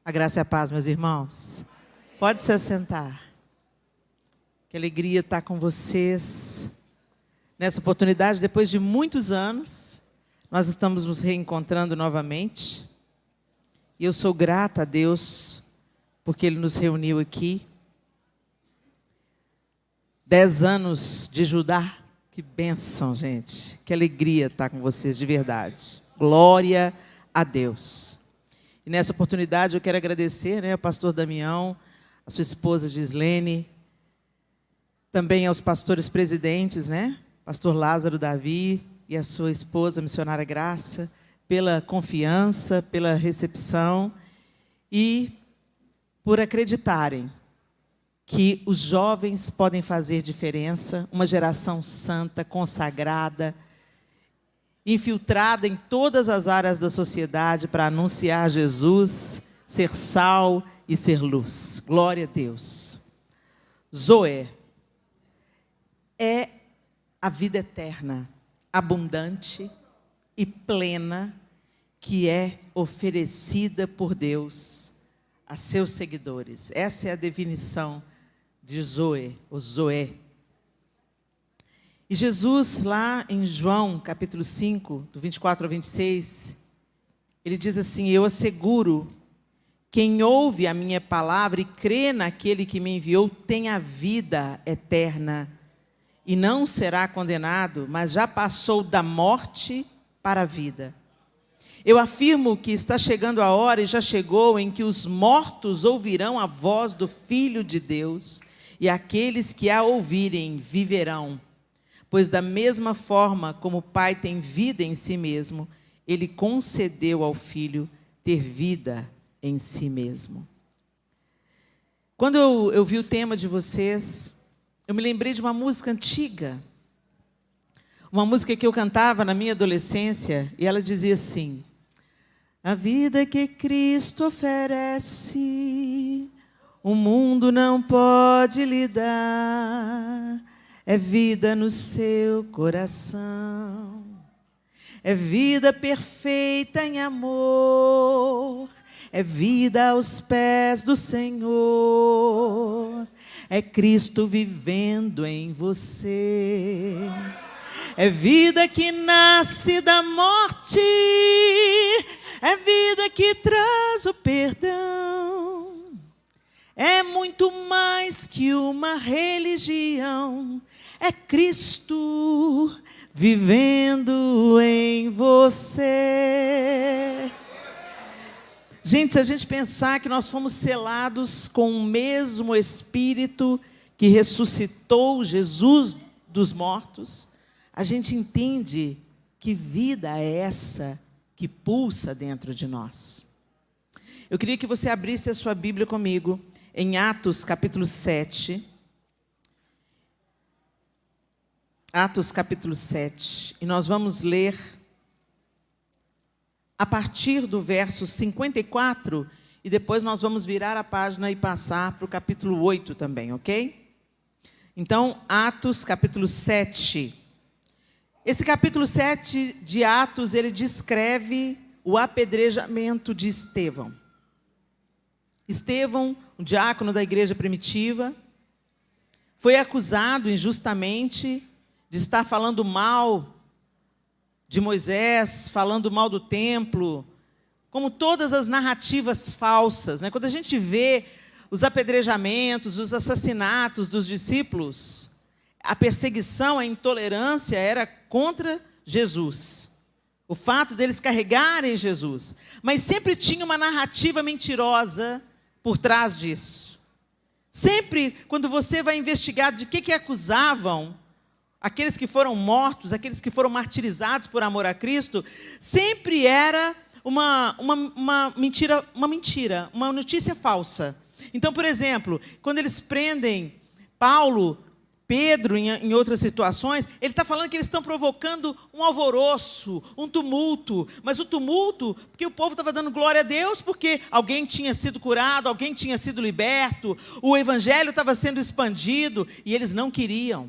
A graça e a paz, meus irmãos. Pode se assentar. Que alegria estar com vocês. Nessa oportunidade, depois de muitos anos, nós estamos nos reencontrando novamente. E eu sou grata a Deus, porque Ele nos reuniu aqui. 10 anos de Judá. Que bênção, gente. Que alegria estar com vocês, de verdade. Glória a Deus. E nessa oportunidade eu quero agradecer, ao pastor Damião, a sua esposa Gislene, também aos pastores presidentes, pastor Lázaro Davi e a sua esposa, missionária Graça, pela confiança, pela recepção e por acreditarem que os jovens podem fazer diferença, uma geração santa, consagrada, infiltrada em todas as áreas da sociedade para anunciar Jesus, ser sal e ser luz. Glória a Deus. Zoe é a vida eterna, abundante e plena que é oferecida por Deus a seus seguidores. Essa é a definição de Zoe, ou Zoé. E Jesus, lá em João, capítulo 5, do 24 ao 26, ele diz assim: eu asseguro, quem ouve a minha palavra e crê naquele que me enviou, tem a vida eterna e não será condenado, mas já passou da morte para a vida. Eu afirmo que está chegando a hora, e já chegou, em que os mortos ouvirão a voz do Filho de Deus, e aqueles que a ouvirem viverão. Pois da mesma forma como o Pai tem vida em si mesmo, Ele concedeu ao Filho ter vida em si mesmo. Quando eu vi o tema de vocês, eu me lembrei de uma música antiga. Uma música que eu cantava na minha adolescência, e ela dizia assim: a vida que Cristo oferece, o mundo não pode lhe dar. É vida no seu coração, é vida perfeita em amor, é vida aos pés do Senhor, é Cristo vivendo em você. É vida que nasce da morte, é vida que traz o perdão. É muito mais que uma religião, é Cristo vivendo em você. Gente, se a gente pensar que nós fomos selados com o mesmo Espírito que ressuscitou Jesus dos mortos, a gente entende que vida é essa que pulsa dentro de nós. Eu queria que você abrisse a sua Bíblia comigo em Atos capítulo 7. Atos capítulo 7. E nós vamos ler a partir do verso 54, e depois nós vamos virar a página e passar para o capítulo 8 também, ok? Então, Atos capítulo 7. Esse capítulo 7 de Atos, ele descreve o apedrejamento de Estevão. Estevão, um diácono da igreja primitiva, foi acusado injustamente de estar falando mal de Moisés, falando mal do templo, como todas as narrativas falsas. Quando a gente vê os apedrejamentos, os assassinatos dos discípulos, a perseguição, a intolerância era contra Jesus. O fato deles carregarem Jesus. Mas sempre tinha uma narrativa mentirosa por trás disso. Sempre, quando você vai investigar de que acusavam aqueles que foram mortos, aqueles que foram martirizados por amor a Cristo, sempre era uma mentira, uma notícia falsa. Então, por exemplo, quando eles prendem Paulo, Pedro, em outras situações, ele está falando que eles estão provocando um alvoroço, um tumulto. Mas o tumulto, porque o povo estava dando glória a Deus, porque alguém tinha sido curado, alguém tinha sido liberto, o evangelho estava sendo expandido, e eles não queriam.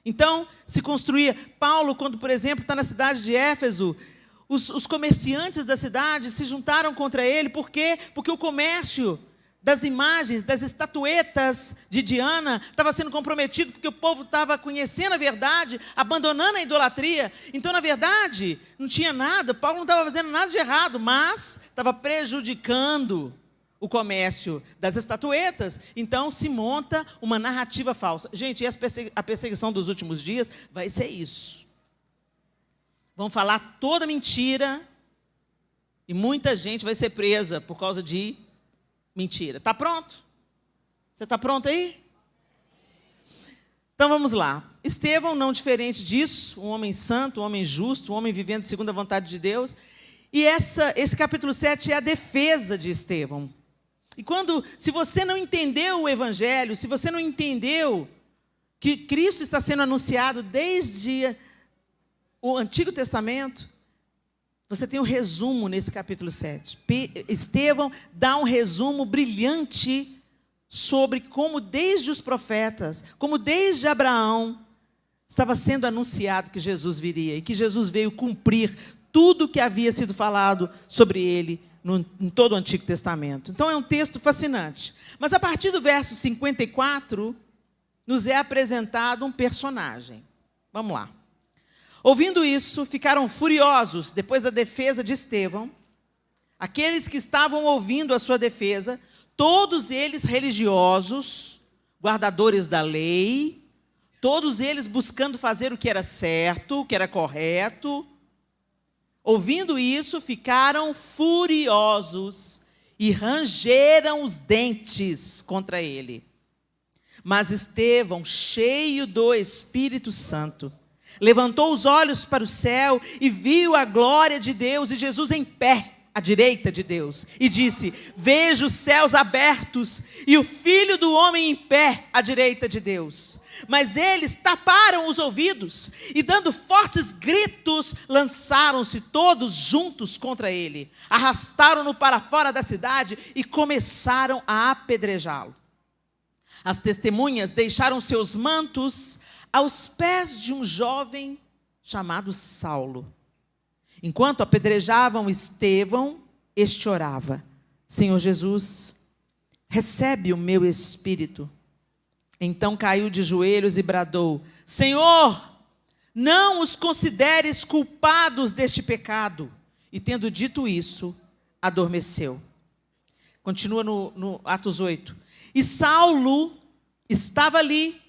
Então, se construía. Paulo, quando, por exemplo, está na cidade de Éfeso, os comerciantes da cidade se juntaram contra ele. Por quê? Porque o comércio das imagens, das estatuetas de Diana estava sendo comprometido, porque o povo estava conhecendo a verdade, abandonando a idolatria. Então, na verdade, não tinha nada, Paulo não estava fazendo nada de errado, mas estava prejudicando o comércio das estatuetas. Então, se monta uma narrativa falsa. Gente, a perseguição dos últimos dias vai ser isso. Vão falar toda mentira e muita gente vai ser presa por causa de mentira. Está pronto? Você está pronto aí? Então vamos lá. Estevão, não diferente disso, um homem santo, um homem justo, um homem vivendo segundo a vontade de Deus. E esse capítulo 7 é a defesa de Estevão. E se você não entendeu o Evangelho, se você não entendeu que Cristo está sendo anunciado desde o Antigo Testamento, você tem um resumo nesse capítulo 7. Estevão dá um resumo brilhante sobre como desde os profetas, como desde Abraão, estava sendo anunciado que Jesus viria e que Jesus veio cumprir tudo o que havia sido falado sobre ele em todo o Antigo Testamento. Então é um texto fascinante. Mas a partir do verso 54, nos é apresentado um personagem. Vamos lá. Ouvindo isso, ficaram furiosos depois da defesa de Estevão. Aqueles que estavam ouvindo a sua defesa, todos eles religiosos, guardadores da lei, todos eles buscando fazer o que era certo, o que era correto. Ouvindo isso, ficaram furiosos e rangeram os dentes contra ele. Mas Estevão, cheio do Espírito Santo, levantou os olhos para o céu e viu a glória de Deus e Jesus em pé, à direita de Deus. E disse: vejo os céus abertos e o Filho do Homem em pé, à direita de Deus. Mas eles taparam os ouvidos e, dando fortes gritos, lançaram-se todos juntos contra ele. Arrastaram-no para fora da cidade e começaram a apedrejá-lo. As testemunhas deixaram seus mantos aos pés de um jovem chamado Saulo. Enquanto apedrejavam Estevão, este orava: Senhor Jesus, recebe o meu espírito. Então caiu de joelhos e bradou: Senhor, não os consideres culpados deste pecado. E tendo dito isso, adormeceu. Continua no Atos 8. E Saulo estava ali,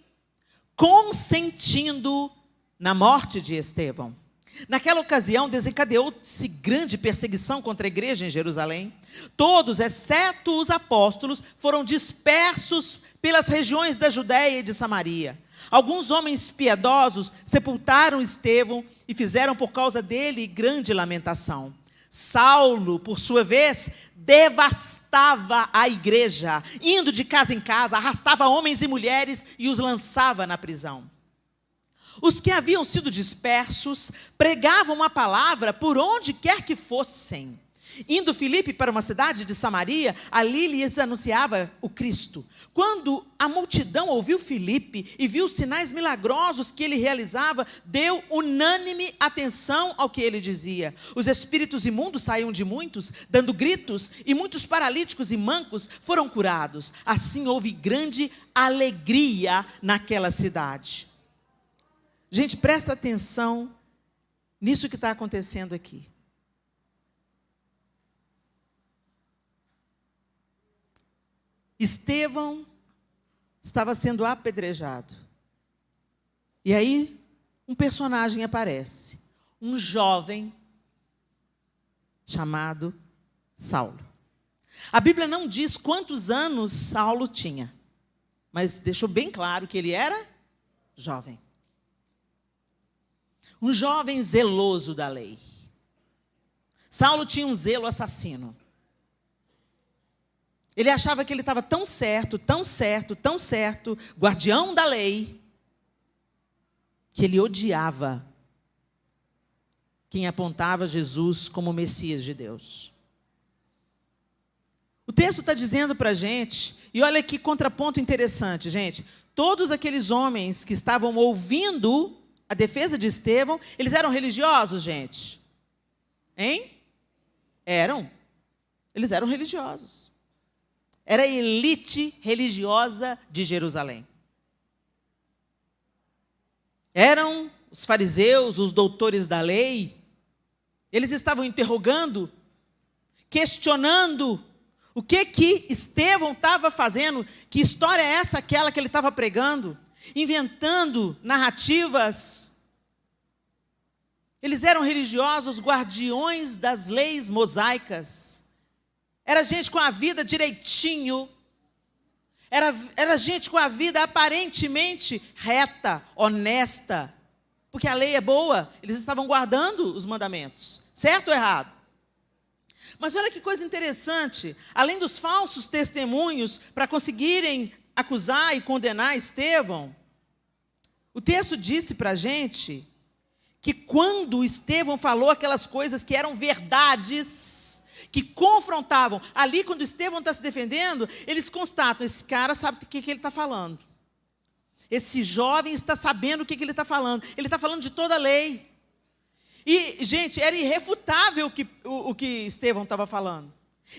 consentindo na morte de Estevão. Naquela ocasião, desencadeou-se grande perseguição contra a igreja em Jerusalém. Todos, exceto os apóstolos, foram dispersos pelas regiões da Judéia e de Samaria. Alguns homens piedosos sepultaram Estevão e fizeram por causa dele grande lamentação. Saulo, por sua vez, devastava a igreja, indo de casa em casa, arrastava homens e mulheres e os lançava na prisão. Os que haviam sido dispersos pregavam a palavra por onde quer que fossem. Indo Filipe para uma cidade de Samaria, ali lhes anunciava o Cristo. Quando a multidão ouviu Filipe e viu os sinais milagrosos que ele realizava, deu unânime atenção ao que ele dizia. Os espíritos imundos saíam de muitos, dando gritos, e muitos paralíticos e mancos foram curados. Assim houve grande alegria naquela cidade. Gente, presta atenção nisso que está acontecendo aqui. Estevão estava sendo apedrejado. E aí, um personagem aparece. Um jovem chamado Saulo. A Bíblia não diz quantos anos Saulo tinha, mas deixou bem claro que ele era jovem. Um jovem zeloso da lei. Saulo tinha um zelo assassino. Ele achava que ele estava tão certo, guardião da lei, que ele odiava quem apontava Jesus como o Messias de Deus. O texto está dizendo para a gente, e olha que contraponto interessante, gente. Todos aqueles homens que estavam ouvindo a defesa de Estevão, eles eram religiosos, gente? Hein? Eles eram religiosos. Era a elite religiosa de Jerusalém. Eram os fariseus, os doutores da lei. Eles estavam interrogando, questionando o que Estevão estava fazendo, que história é essa, aquela que ele estava pregando, inventando narrativas. Eles eram religiosos, guardiões das leis mosaicas. Era gente com a vida direitinho. Era gente com a vida aparentemente reta, honesta. Porque a lei é boa, eles estavam guardando os mandamentos. Certo ou errado? Mas olha que coisa interessante. Além dos falsos testemunhos para conseguirem acusar e condenar Estevão, o texto disse para a gente que quando Estevão falou aquelas coisas que eram verdades, que confrontavam, ali quando Estevão está se defendendo, eles constatam, esse cara sabe o que ele está falando. Esse jovem está sabendo o que ele está falando. Ele está falando de toda a lei. E, gente, era irrefutável o que Estevão estava falando.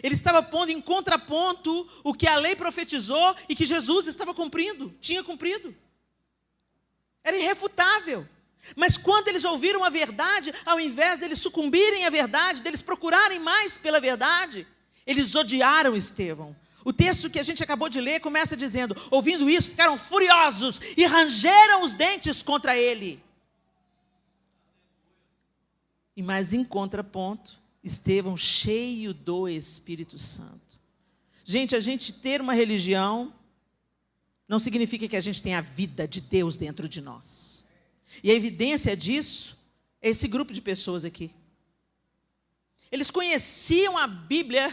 Ele estava pondo em contraponto o que a lei profetizou e que Jesus estava cumprindo, tinha cumprido. Era irrefutável. Mas quando eles ouviram a verdade, ao invés deles sucumbirem à verdade, deles procurarem mais pela verdade, eles odiaram Estevão. O texto que a gente acabou de ler começa dizendo, ouvindo isso, ficaram furiosos e rangeram os dentes contra ele. E mais em contraponto, Estevão cheio do Espírito Santo. Gente, a gente ter uma religião não significa que a gente tenha a vida de Deus dentro de nós. E a evidência disso é esse grupo de pessoas aqui. Eles conheciam a Bíblia,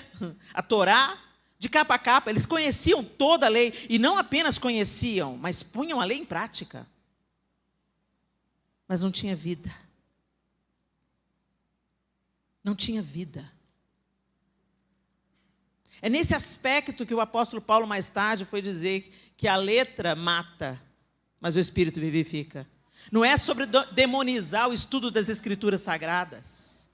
a Torá, de capa a capa, eles conheciam toda a lei, e não apenas conheciam, mas punham a lei em prática. Mas não tinha vida. Não tinha vida. É nesse aspecto que o apóstolo Paulo mais tarde foi dizer que a letra mata, mas o Espírito vivifica. Não é sobre demonizar o estudo das Escrituras Sagradas.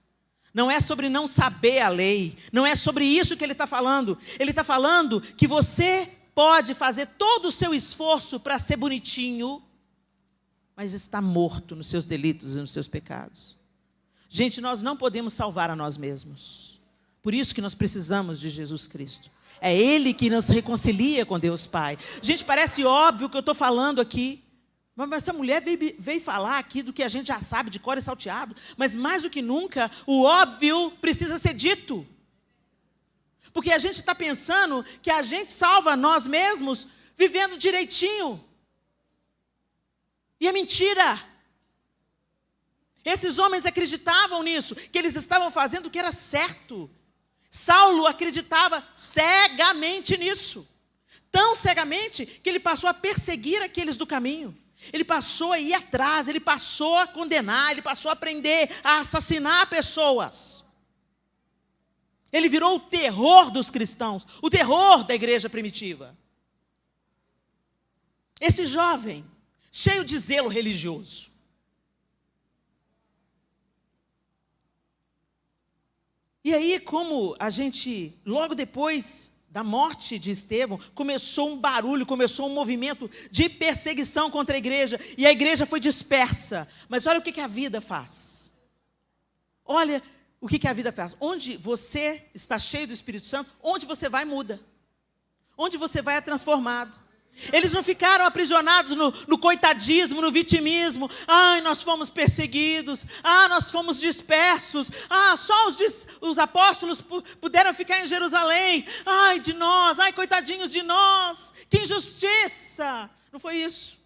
Não é sobre não saber a lei. Não é sobre isso que ele está falando. Ele está falando que você pode fazer todo o seu esforço para ser bonitinho, mas está morto nos seus delitos e nos seus pecados. Gente, nós não podemos salvar a nós mesmos. Por isso que nós precisamos de Jesus Cristo. É Ele que nos reconcilia com Deus Pai. Gente, parece óbvio o que eu estou falando aqui. Mas essa mulher veio falar aqui do que a gente já sabe de cor e salteado. Mas mais do que nunca, o óbvio precisa ser dito. Porque a gente está pensando que a gente salva nós mesmos vivendo direitinho. E é mentira. Esses homens acreditavam nisso, que eles estavam fazendo o que era certo. Saulo acreditava cegamente nisso. Tão cegamente que ele passou a perseguir aqueles do caminho. Ele passou a ir atrás, ele passou a condenar, ele passou a prender, a assassinar pessoas. Ele virou o terror dos cristãos, o terror da igreja primitiva. Esse jovem, cheio de zelo religioso, e aí, como a gente, logo depois da morte de Estevão, começou um barulho, começou um movimento de perseguição contra a igreja, e a igreja foi dispersa. Mas olha o que a vida faz. Olha o que a vida faz. Onde você está cheio do Espírito Santo, onde você vai, muda. Onde você vai, é transformado. Eles não ficaram aprisionados no coitadismo, no vitimismo. Ai, nós fomos perseguidos. Ah, nós fomos dispersos. Ah, só os apóstolos puderam ficar em Jerusalém. Ai, de nós. Ai, coitadinhos de nós. Que injustiça. Não foi isso.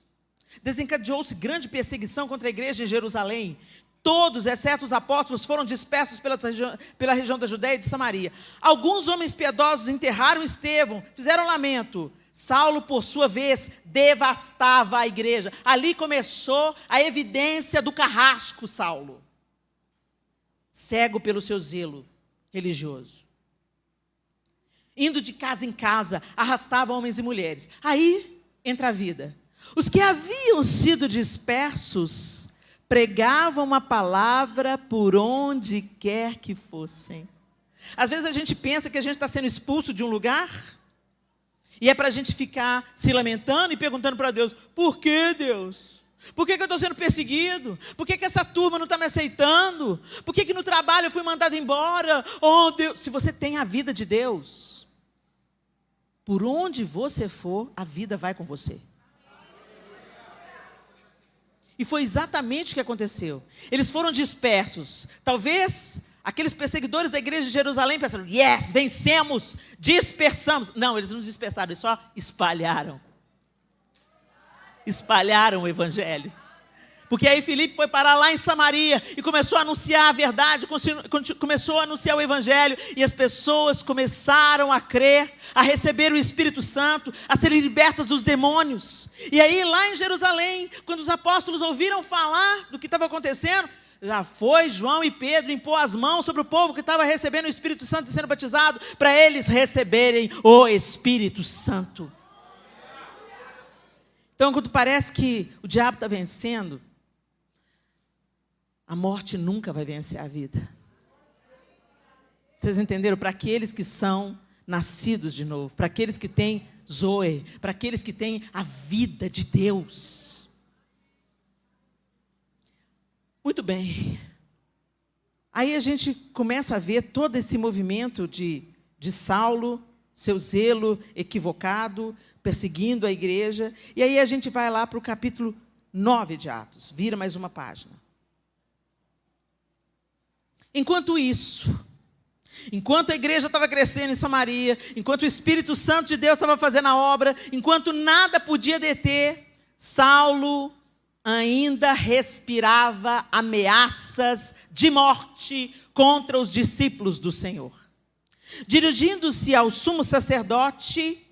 Desencadeou-se grande perseguição contra a igreja em Jerusalém. Todos, exceto os apóstolos, foram dispersos pela região da Judéia e de Samaria. Alguns homens piedosos enterraram Estevão, fizeram lamento. Saulo, por sua vez, devastava a igreja. Ali começou a evidência do carrasco, Saulo. Cego pelo seu zelo religioso. Indo de casa em casa, arrastava homens e mulheres. Aí entra a vida. Os que haviam sido dispersos pregavam a palavra por onde quer que fossem. Às vezes a gente pensa que a gente está sendo expulso de um lugar, e é para a gente ficar se lamentando e perguntando para Deus: por que, Deus? Por que eu estou sendo perseguido? Por que essa turma não está me aceitando? Por que no trabalho eu fui mandado embora? Oh, Deus! Se você tem a vida de Deus, por onde você for, a vida vai com você. E foi exatamente o que aconteceu. Eles foram dispersos. Talvez aqueles perseguidores da igreja de Jerusalém pensaram: yes, vencemos, dispersamos. Não, eles não dispersaram, eles só espalharam. Espalharam o evangelho. Porque aí Filipe foi parar lá em Samaria e começou a anunciar a verdade, começou a anunciar o evangelho, e as pessoas começaram a crer, a receber o Espírito Santo, a serem libertas dos demônios. E aí lá em Jerusalém, quando os apóstolos ouviram falar do que estava acontecendo, já foi João e Pedro impor as mãos sobre o povo que estava recebendo o Espírito Santo e sendo batizado, para eles receberem o Espírito Santo. Então, quando parece que o diabo está vencendo, a morte nunca vai vencer a vida. Vocês entenderam? Para aqueles que são nascidos de novo, para aqueles que têm Zoe, para aqueles que têm a vida de Deus. Muito bem. Aí a gente começa a ver todo esse movimento de Saulo, seu zelo equivocado, perseguindo a igreja. E aí a gente vai lá para o capítulo 9 de Atos. Vira mais uma página. Enquanto isso, enquanto a igreja estava crescendo em Samaria, enquanto o Espírito Santo de Deus estava fazendo a obra, enquanto nada podia deter, Saulo ainda respirava ameaças de morte contra os discípulos do Senhor. Dirigindo-se ao sumo sacerdote,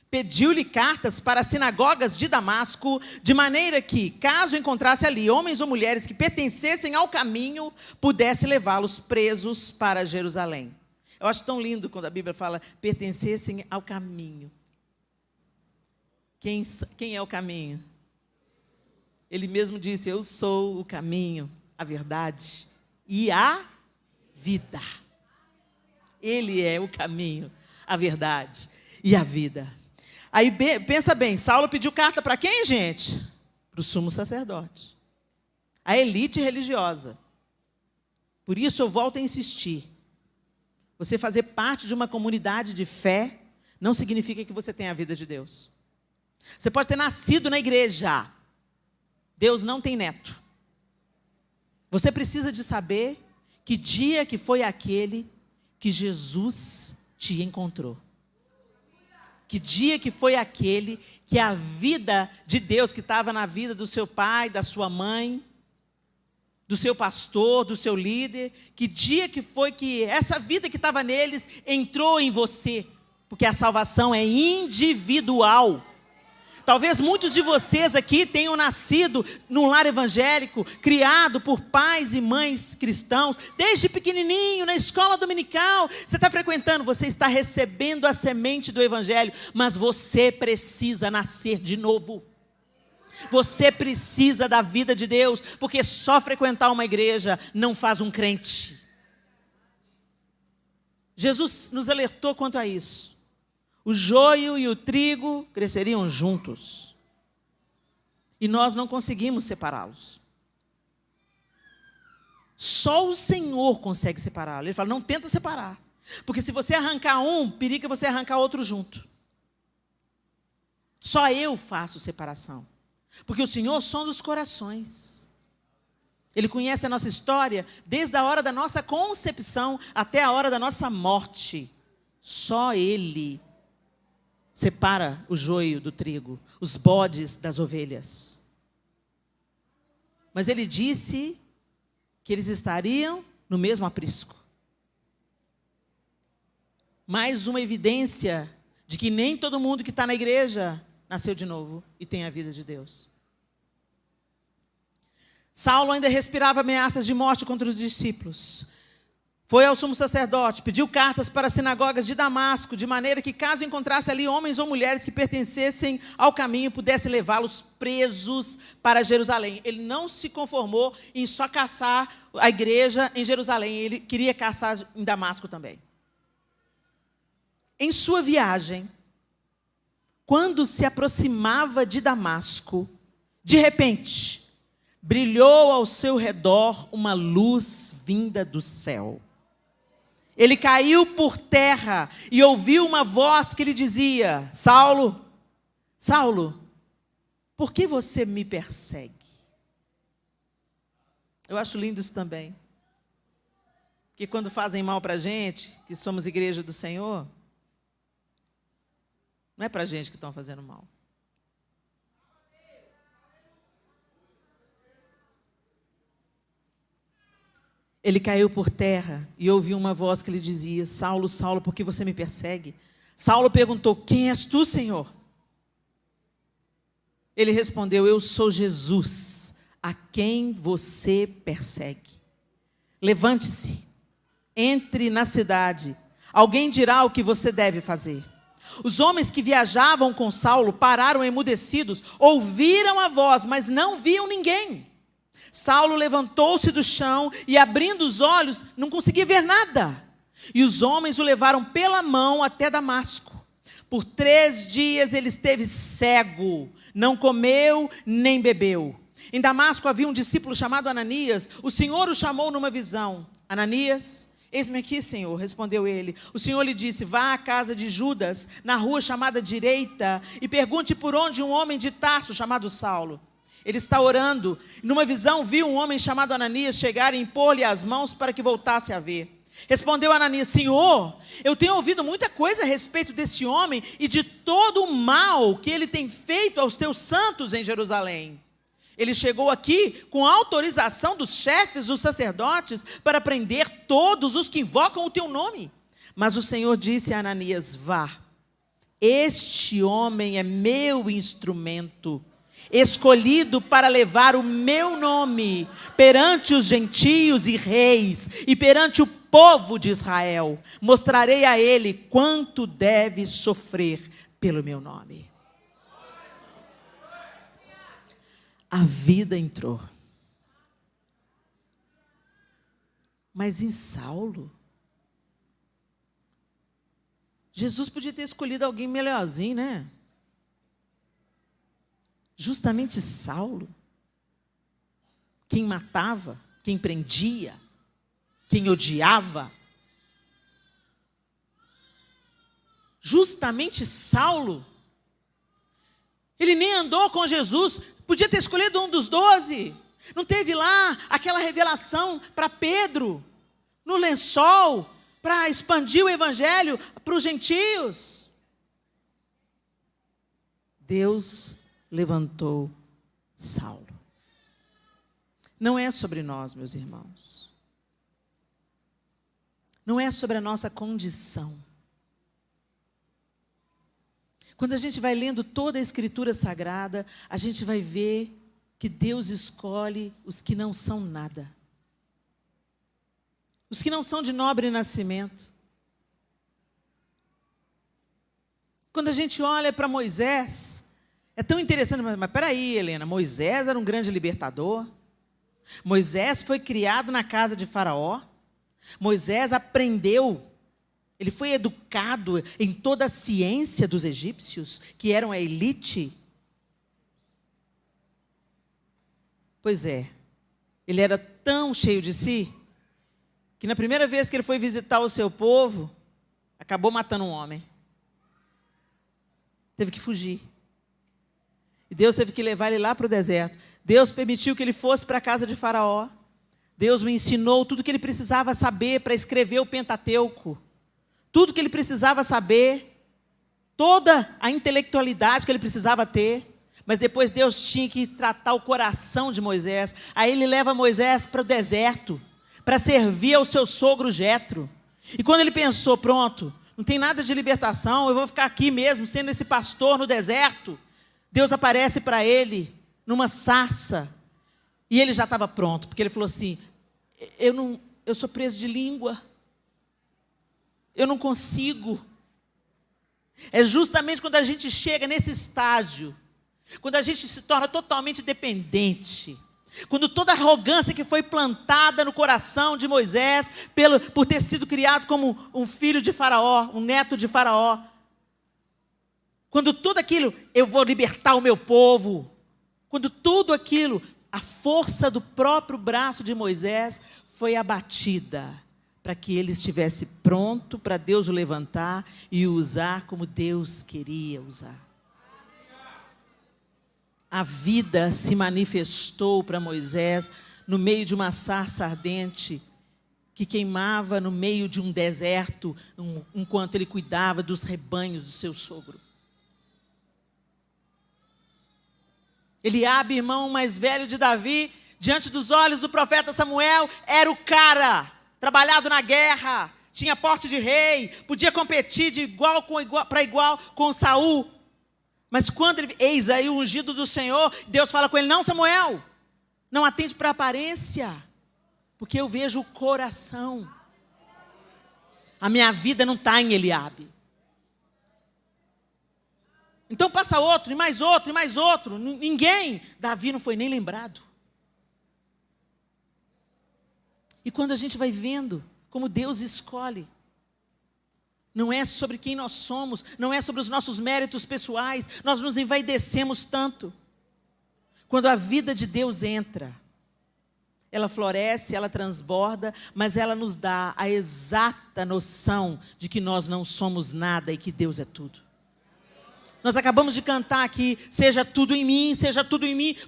pediu-lhe cartas para as sinagogas de Damasco, de maneira que, caso encontrasse ali homens ou mulheres que pertencessem ao caminho, pudesse levá-los presos para Jerusalém. Eu acho tão lindo quando a Bíblia fala pertencessem ao caminho. Quem é o caminho? Ele mesmo disse: eu sou o caminho, a verdade e a vida. Ele é o caminho, a verdade e a vida. Aí pensa bem, Saulo pediu carta para quem, gente? Para o sumo sacerdote, a elite religiosa. Por isso eu volto a insistir. Você fazer parte de uma comunidade de fé não significa que você tenha a vida de Deus. Você pode ter nascido na igreja. Deus não tem neto. Você precisa de saber que dia que foi aquele que Jesus te encontrou. Que dia que foi aquele que a vida de Deus que estava na vida do seu pai, da sua mãe, do seu pastor, do seu líder, que dia que foi que essa vida que estava neles entrou em você, porque a salvação é individual. Talvez muitos de vocês aqui tenham nascido num lar evangélico, criado por pais e mães cristãos, desde pequenininho, na escola dominical. Você está frequentando, você está recebendo a semente do evangelho, mas você precisa nascer de novo. Você precisa da vida de Deus, porque só frequentar uma igreja não faz um crente. Jesus nos alertou quanto a isso. O joio e o trigo cresceriam juntos. E nós não conseguimos separá-los. Só o Senhor consegue separá-los. Ele fala: não tenta separar. Porque se você arrancar um, periga você arrancar outro junto. Só eu faço separação. Porque o Senhor sonda os corações. Ele conhece a nossa história desde a hora da nossa concepção até a hora da nossa morte. Só Ele separa o joio do trigo, os bodes das ovelhas. Mas Ele disse que eles estariam no mesmo aprisco. Mais uma evidência de que nem todo mundo que está na igreja nasceu de novo e tem a vida de Deus. Saulo ainda respirava ameaças de morte contra os discípulos. Foi ao sumo sacerdote, pediu cartas para as sinagogas de Damasco, de maneira que, caso encontrasse ali homens ou mulheres que pertencessem ao caminho, pudesse levá-los presos para Jerusalém. Ele não se conformou em só caçar a igreja em Jerusalém, ele queria caçar em Damasco também. Em sua viagem, quando se aproximava de Damasco, de repente, brilhou ao seu redor uma luz vinda do céu. Ele caiu por terra e ouviu uma voz que lhe dizia: Saulo, Saulo, por que você me persegue? Eu acho lindo isso também. Porque quando fazem mal para a gente, que somos igreja do Senhor, não é para a gente que estão fazendo mal. Ele caiu por terra e ouviu uma voz que lhe dizia: Saulo, Saulo, por que você me persegue? Saulo perguntou: quem és tu, Senhor? Ele respondeu: eu sou Jesus, a quem você persegue. Levante-se, entre na cidade, alguém dirá o que você deve fazer. Os homens que viajavam com Saulo pararam emudecidos, ouviram a voz, mas não viam ninguém. Saulo levantou-se do chão e, abrindo os olhos, não conseguia ver nada. E os homens o levaram pela mão até Damasco. Por 3 dias ele esteve cego, não comeu nem bebeu. Em Damasco havia um discípulo chamado Ananias. O Senhor o chamou numa visão. Ananias, eis-me aqui, Senhor, respondeu ele. O Senhor lhe disse: vá à casa de Judas, na rua chamada Direita, e pergunte por onde um homem de Tarso chamado Saulo. Ele está orando. Numa visão viu um homem chamado Ananias chegar e impor-lhe as mãos para que voltasse a ver. Respondeu Ananias: Senhor, eu tenho ouvido muita coisa a respeito desse homem e de todo o mal que ele tem feito aos teus santos em Jerusalém. Ele chegou aqui com autorização dos chefes, dos sacerdotes, para prender todos os que invocam o teu nome. Mas o Senhor disse a Ananias: vá, este homem é meu instrumento, escolhido para levar o meu nome perante os gentios e reis e perante o povo de Israel. Mostrarei a ele quanto deve sofrer pelo meu nome. A vida entrou. Mas em Saulo, Jesus podia ter escolhido alguém melhorzinho, né? Justamente Saulo, quem matava, quem prendia, quem odiava. Justamente Saulo, ele nem andou com Jesus, podia ter escolhido um dos 12. Não teve lá aquela revelação para Pedro, no lençol, para expandir o evangelho para os gentios. Deus levantou Saulo. Não é sobre nós, meus irmãos. Não é sobre a nossa condição. Quando a gente vai lendo toda a Escritura Sagrada, a gente vai ver que Deus escolhe os que não são nada. Os que não são de nobre nascimento. Quando a gente olha para Moisés, é tão interessante, mas peraí, Helena, Moisés era um grande libertador. Moisés foi criado na casa de Faraó. Moisés aprendeu, ele foi educado em toda a ciência dos egípcios, que eram a elite. Pois é, ele era tão cheio de si, que na primeira vez que ele foi visitar o seu povo, acabou matando um homem. Teve que fugir. E Deus teve que levar ele lá para o deserto. Deus permitiu que ele fosse para a casa de Faraó. Deus me ensinou tudo que ele precisava saber para escrever o Pentateuco. Tudo que ele precisava saber. Toda a intelectualidade que ele precisava ter. Mas depois Deus tinha que tratar o coração de Moisés. Aí ele leva Moisés para o deserto, para servir ao seu sogro Jetro. E quando ele pensou, pronto, não tem nada de libertação, eu vou ficar aqui mesmo, sendo esse pastor no deserto. Deus aparece para ele numa sarça. E ele já estava pronto, porque ele falou assim: eu sou preso de língua. eu não consigo. É justamente quando a gente chega nesse estágio, quando a gente se torna totalmente dependente, quando toda a arrogância que foi plantada no coração de Moisés, por ter sido criado como um filho de Faraó, um neto de Faraó, quando tudo aquilo, eu vou libertar o meu povo, quando tudo aquilo, a força do próprio braço de Moisés foi abatida, para que ele estivesse pronto para Deus o levantar e o usar como Deus queria usar. A vida se manifestou para Moisés no meio de uma sarça ardente que queimava no meio de um deserto, enquanto ele cuidava dos rebanhos do seu sogro. Eliabe, irmão mais velho de Davi, diante dos olhos do profeta Samuel, era o cara, trabalhado na guerra, tinha porte de rei, podia competir de igual para igual com Saul. Mas quando ele, eis aí o ungido do Senhor, Deus fala com ele, não, Samuel, não atende para a aparência, porque eu vejo o coração. A minha vida não está em Eliabe. Então passa outro, e mais outro, e mais outro. Ninguém, Davi não foi nem lembrado. E quando a gente vai vendo como Deus escolhe, não é sobre quem nós somos, não é sobre os nossos méritos pessoais, nós nos envaidecemos tanto. Quando a vida de Deus entra, ela floresce, ela transborda, mas ela nos dá a exata noção de que nós não somos nada e que Deus é tudo. Nós acabamos de cantar aqui, seja tudo em mim,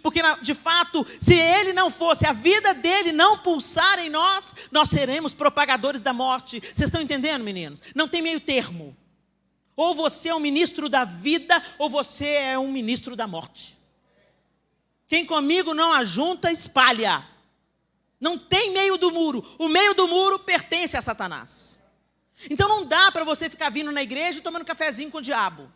porque de fato, se Ele não fosse, a vida dele não pulsar em nós, nós seremos propagadores da morte. Vocês estão entendendo, meninos? Não tem meio termo. Ou você é um ministro da vida, ou você é um ministro da morte. Quem comigo não ajunta, espalha. Não tem meio do muro. O meio do muro pertence a Satanás. Então não dá para você ficar vindo na igreja e tomando cafezinho com o diabo.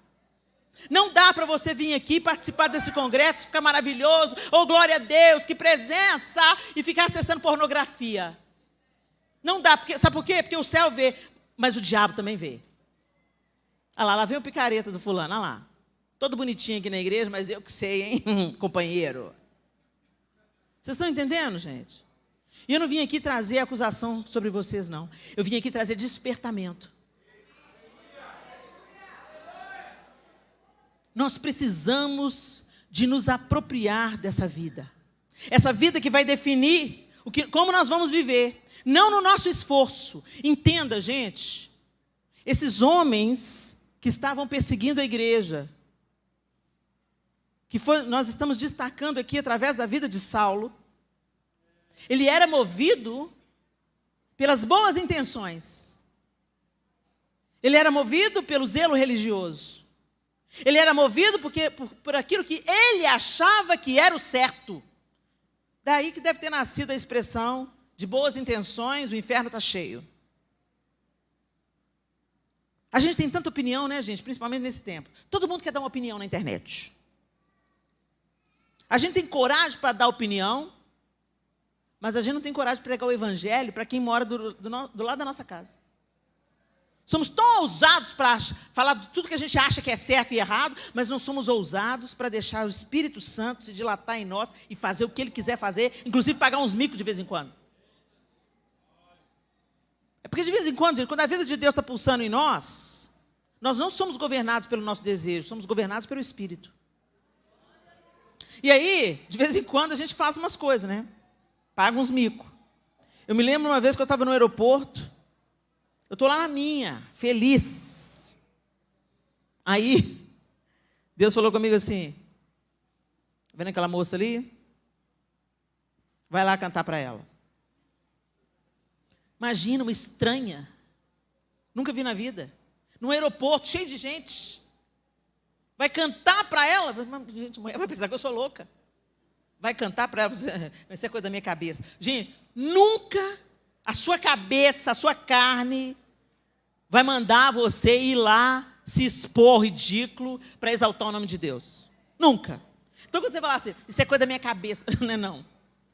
Não dá para você vir aqui participar desse congresso, ficar maravilhoso, oh glória a Deus, que presença, e ficar acessando pornografia. Não dá, porque, sabe por quê? Porque o céu vê, mas o diabo também vê. Olha lá vem o picareta do fulano, olha lá. Todo bonitinho aqui na igreja, mas eu que sei, hein, companheiro. Vocês estão entendendo, gente? E eu não vim aqui trazer acusação sobre vocês, não. Eu vim aqui trazer despertamento. Nós precisamos de nos apropriar dessa vida. Essa vida que vai definir como nós vamos viver. Não no nosso esforço. Entenda, gente. Esses homens que estavam perseguindo a igreja, nós estamos destacando aqui através da vida de Saulo, ele era movido pelas boas intenções. Ele era movido pelo zelo religioso. Ele era movido por aquilo que ele achava que era o certo. Daí que deve ter nascido a expressão de boas intenções, o inferno está cheio. A gente tem tanta opinião, né, gente? Principalmente nesse tempo. Todo mundo quer dar uma opinião na internet. A gente tem coragem para dar opinião, mas a gente não tem coragem de pregar o evangelho para quem mora do lado da nossa casa. Somos tão ousados para falar de tudo que a gente acha que é certo e errado, mas não somos ousados para deixar o Espírito Santo se dilatar em nós e fazer o que Ele quiser fazer, inclusive pagar uns micos de vez em quando. É porque de vez em quando, gente, quando a vida de Deus está pulsando em nós não somos governados pelo nosso desejo, somos governados pelo Espírito. E aí, de vez em quando, a gente faz umas coisas, né? Paga uns micos. Eu me lembro uma vez que eu estava no aeroporto, eu estou lá na minha, feliz. Aí, Deus falou comigo assim, tá vendo aquela moça ali? Vai lá cantar para ela. Imagina uma estranha, nunca vi na vida, num aeroporto cheio de gente. Vai cantar para ela? Gente, a mulher vai pensar que eu sou louca. Vai cantar para ela, isso é coisa da minha cabeça. Gente, nunca a sua cabeça, a sua carne vai mandar você ir lá se expor ridículo para exaltar o nome de Deus. Nunca. Então quando você falar assim, isso é coisa da minha cabeça, não é não.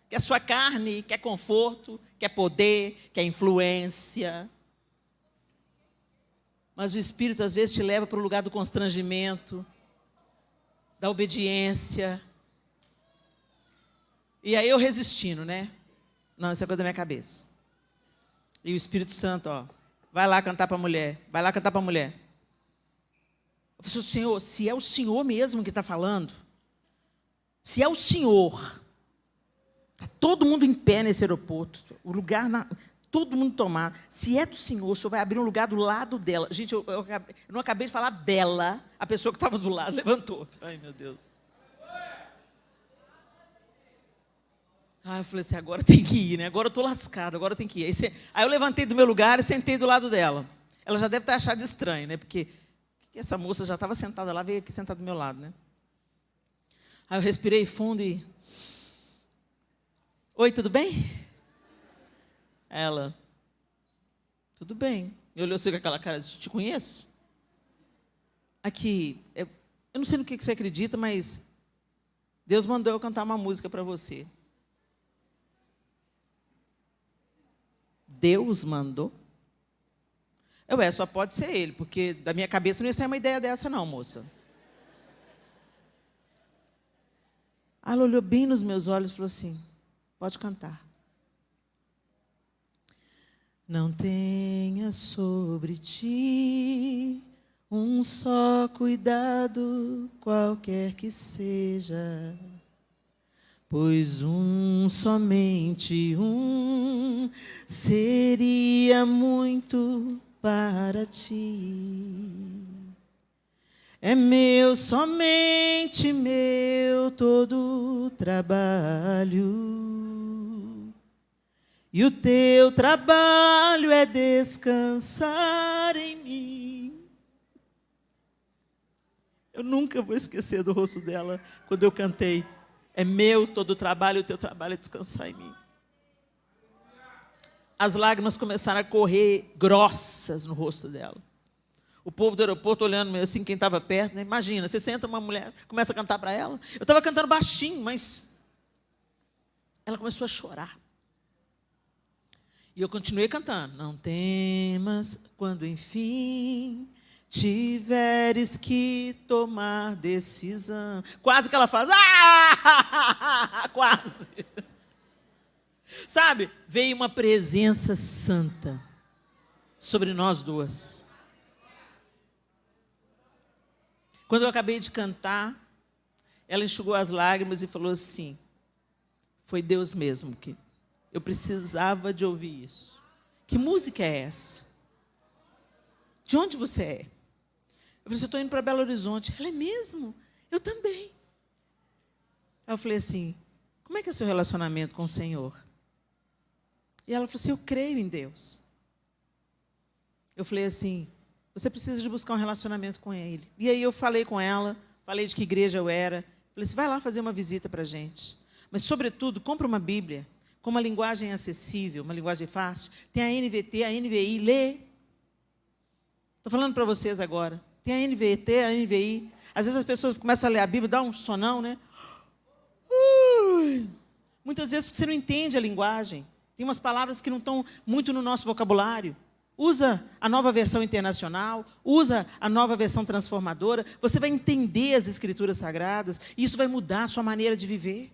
Que a sua carne quer conforto, quer poder, quer influência. Mas o Espírito, às vezes, te leva para o lugar do constrangimento, da obediência. E aí eu resistindo, né? Não, isso é coisa da minha cabeça. E o Espírito Santo, ó, vai lá cantar para a mulher. Vai lá cantar para a mulher. Eu falei, Senhor, se é o Senhor mesmo que está falando, se é o Senhor, está todo mundo em pé nesse aeroporto, o lugar, todo mundo tomado. Se é do Senhor, o Senhor vai abrir um lugar do lado dela. Gente, eu não acabei de falar dela, a pessoa que estava do lado levantou. Ai, meu Deus. Eu falei assim, agora tem que ir, né? Agora eu estou lascado, agora tem que ir. Aí eu levantei do meu lugar e sentei do lado dela. Ela já deve ter achado estranho, né? Porque essa moça já estava sentada lá, veio aqui sentada do meu lado, né? Aí eu respirei fundo e... Oi, tudo bem? Ela... Tudo bem. Me olhou assim com aquela cara, disse, te conheço? Aqui, eu não sei no que você acredita, mas Deus mandou eu cantar uma música para você. Deus mandou? Só pode ser ele, porque da minha cabeça não ia sair uma ideia dessa não, moça. Ela olhou bem nos meus olhos e falou assim, pode cantar. Não tenha sobre ti um só cuidado, qualquer que seja, pois somente um seria muito para ti. É meu, somente meu, todo trabalho. E o teu trabalho é descansar em mim. Eu nunca vou esquecer do rosto dela quando eu cantei. É meu todo o trabalho, o teu trabalho é descansar em mim. As lágrimas começaram a correr grossas no rosto dela. O povo do aeroporto olhando meio assim, quem estava perto, né? Imagina, você senta uma mulher, começa a cantar para ela. Eu estava cantando baixinho, mas ela começou a chorar. E eu continuei cantando. Não temas quando, enfim, tiveres que tomar decisão. Quase que ela faz. Quase. Sabe? Veio uma presença santa sobre nós duas. Quando eu acabei de cantar, ela enxugou as lágrimas e falou assim, foi Deus mesmo que eu precisava de ouvir isso. Que música é essa? De onde você é? Eu falei, eu estou indo para Belo Horizonte. Ela é mesmo? Eu também. Aí eu falei assim, como é que é o seu relacionamento com o Senhor? E ela falou assim, eu creio em Deus. Eu falei assim, você precisa de buscar um relacionamento com Ele. E aí eu falei com ela, falei de que igreja eu era. Falei assim, vai lá fazer uma visita para a gente. Mas, sobretudo, compra uma Bíblia com uma linguagem acessível, uma linguagem fácil. Tem a NVT, a NVI, lê. Estou falando para vocês agora. Tem a NVT, a NVI. Às vezes as pessoas começam a ler a Bíblia, dá um sonão, né? Muitas vezes porque você não entende a linguagem. Tem umas palavras que não estão muito no nosso vocabulário. Usa a nova versão internacional, usa a nova versão transformadora. Você vai entender as Escrituras Sagradas e isso vai mudar a sua maneira de viver.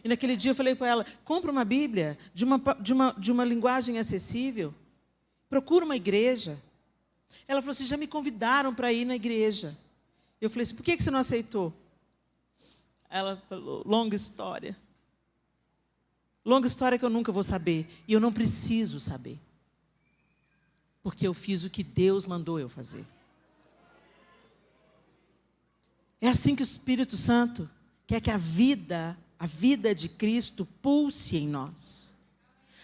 E naquele dia eu falei para ela, compra uma Bíblia de uma linguagem acessível. Procura uma igreja. Ela falou assim, já me convidaram para ir na igreja. Eu falei assim, por que você não aceitou? Ela falou, longa história. Longa história que eu nunca vou saber. E eu não preciso saber. Porque eu fiz o que Deus mandou eu fazer. É assim que o Espírito Santo quer que a vida de Cristo pulse em nós.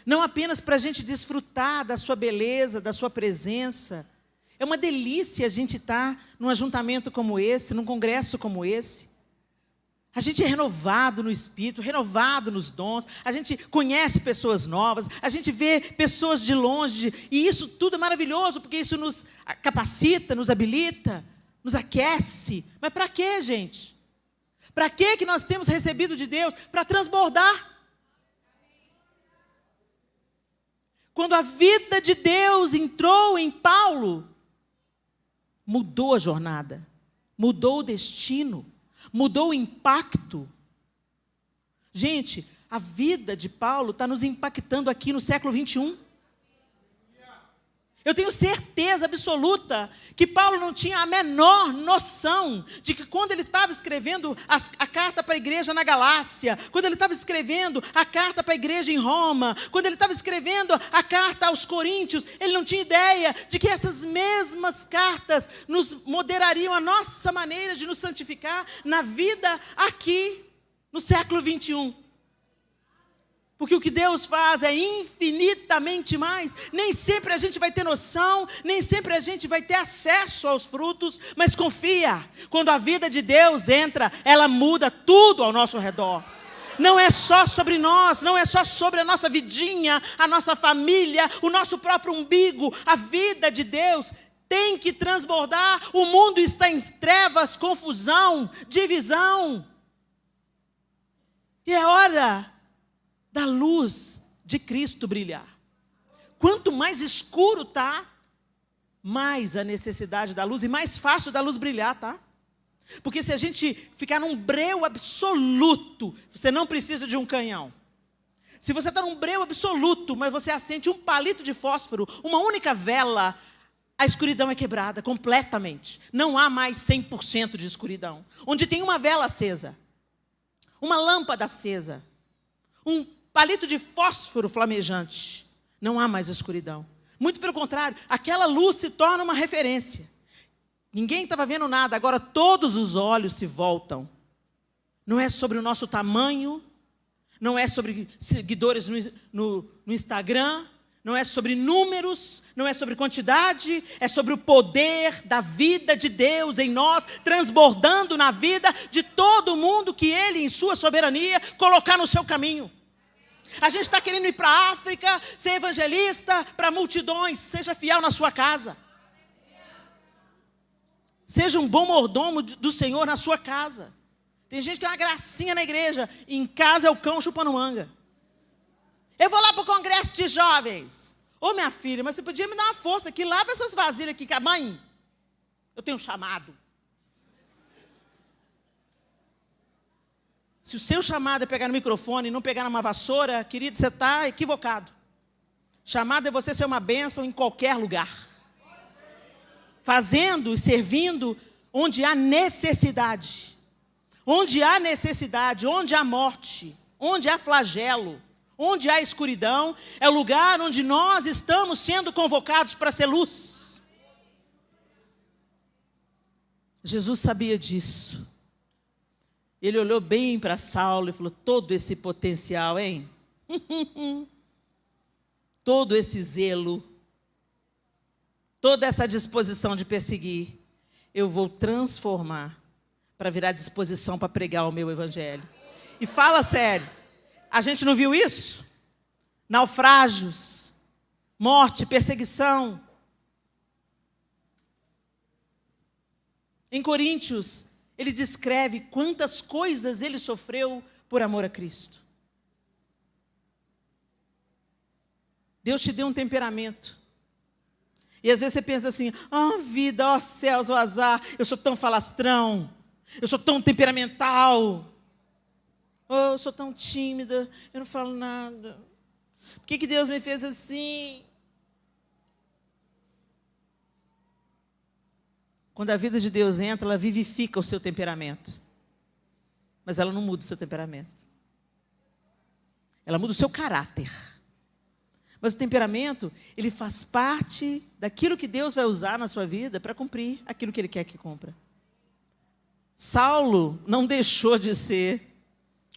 Não apenas para a gente desfrutar da sua beleza, da sua presença. É uma delícia a gente estar num ajuntamento como esse, num congresso como esse. A gente é renovado no Espírito, renovado nos dons, a gente conhece pessoas novas, a gente vê pessoas de longe, e isso tudo é maravilhoso, porque isso nos capacita, nos habilita, nos aquece. Mas para quê, gente? Para quê que nós temos recebido de Deus? Para transbordar. Quando a vida de Deus entrou em Paulo, mudou a jornada, mudou o destino, mudou o impacto. Gente, a vida de Paulo está nos impactando aqui no século 21. Eu tenho certeza absoluta que Paulo não tinha a menor noção de que quando ele estava escrevendo a carta para a igreja na Galácia, quando ele estava escrevendo a carta para a igreja em Roma, quando ele estava escrevendo a carta aos Coríntios, ele não tinha ideia de que essas mesmas cartas nos moderariam a nossa maneira de nos santificar na vida aqui no século 21. Porque o que Deus faz é infinitamente mais. Nem sempre a gente vai ter noção, nem sempre a gente vai ter acesso aos frutos, mas confia, quando a vida de Deus entra, ela muda tudo ao nosso redor. Não é só sobre nós, não é só sobre a nossa vidinha, a nossa família, o nosso próprio umbigo. A vida de Deus tem que transbordar. O mundo está em trevas, confusão, divisão. E é hora da luz de Cristo brilhar. Quanto mais escuro está, mais a necessidade da luz e mais fácil da luz brilhar, tá? Porque se a gente ficar num breu absoluto, você não precisa de um canhão. Se você está num breu absoluto, mas você acende um palito de fósforo, uma única vela, a escuridão é quebrada completamente. Não há mais 100% de escuridão. Onde tem uma vela acesa, uma lâmpada acesa, um palito de fósforo flamejante, não há mais escuridão. Muito pelo contrário, aquela luz se torna uma referência. Ninguém estava vendo nada, agora todos os olhos se voltam. Não é sobre o nosso tamanho, não é sobre seguidores no Instagram, não é sobre números, não é sobre quantidade, é sobre o poder da vida de Deus em nós, transbordando na vida de todo mundo que Ele, em sua soberania, colocar no seu caminho. A gente está querendo ir para a África, ser evangelista para multidões. Seja fiel na sua casa. Seja um bom mordomo do Senhor na sua casa. Tem gente que é uma gracinha na igreja, e em casa é o cão chupando manga. Eu vou lá para o congresso de jovens. Ô minha filha, mas você podia me dar uma força aqui, lava essas vasilhas aqui, mãe. Eu tenho um chamado. Se o seu chamado é pegar no microfone e não pegar numa vassoura, querido, você está equivocado. Chamado é você ser uma bênção em qualquer lugar. Fazendo e servindo onde há necessidade. Onde há necessidade, onde há morte, onde há flagelo, onde há escuridão, é o lugar onde nós estamos sendo convocados para ser luz. Jesus sabia disso. Ele olhou bem para Saulo e falou, todo esse potencial, hein? Todo esse zelo, toda essa disposição de perseguir, eu vou transformar para virar disposição para pregar o meu evangelho. E fala sério, a gente não viu isso? Naufrágios, morte, perseguição. Em Coríntios, ele descreve quantas coisas ele sofreu por amor a Cristo. Deus te deu um temperamento. E às vezes você pensa assim, vida, ó céus, ó azar, eu sou tão falastrão, eu sou tão temperamental, eu sou tão tímida, eu não falo nada. Por que Deus me fez assim? Quando a vida de Deus entra, ela vivifica o seu temperamento. Mas ela não muda o seu temperamento. Ela muda o seu caráter. Mas o temperamento, ele faz parte daquilo que Deus vai usar na sua vida para cumprir aquilo que Ele quer que cumpra. Saulo não deixou de ser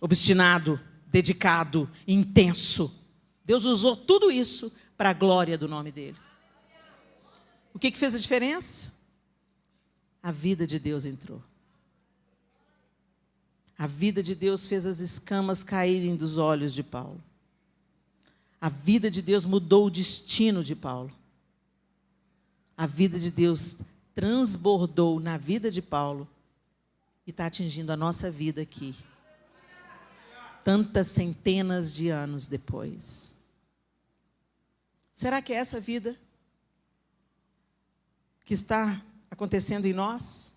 obstinado, dedicado, intenso. Deus usou tudo isso para a glória do nome dEle. O que fez a diferença? A vida de Deus entrou. A vida de Deus fez as escamas caírem dos olhos de Paulo. A vida de Deus mudou o destino de Paulo. A vida de Deus transbordou na vida de Paulo e está atingindo a nossa vida aqui. Tantas centenas de anos depois. Será que é essa vida que está acontecendo em nós?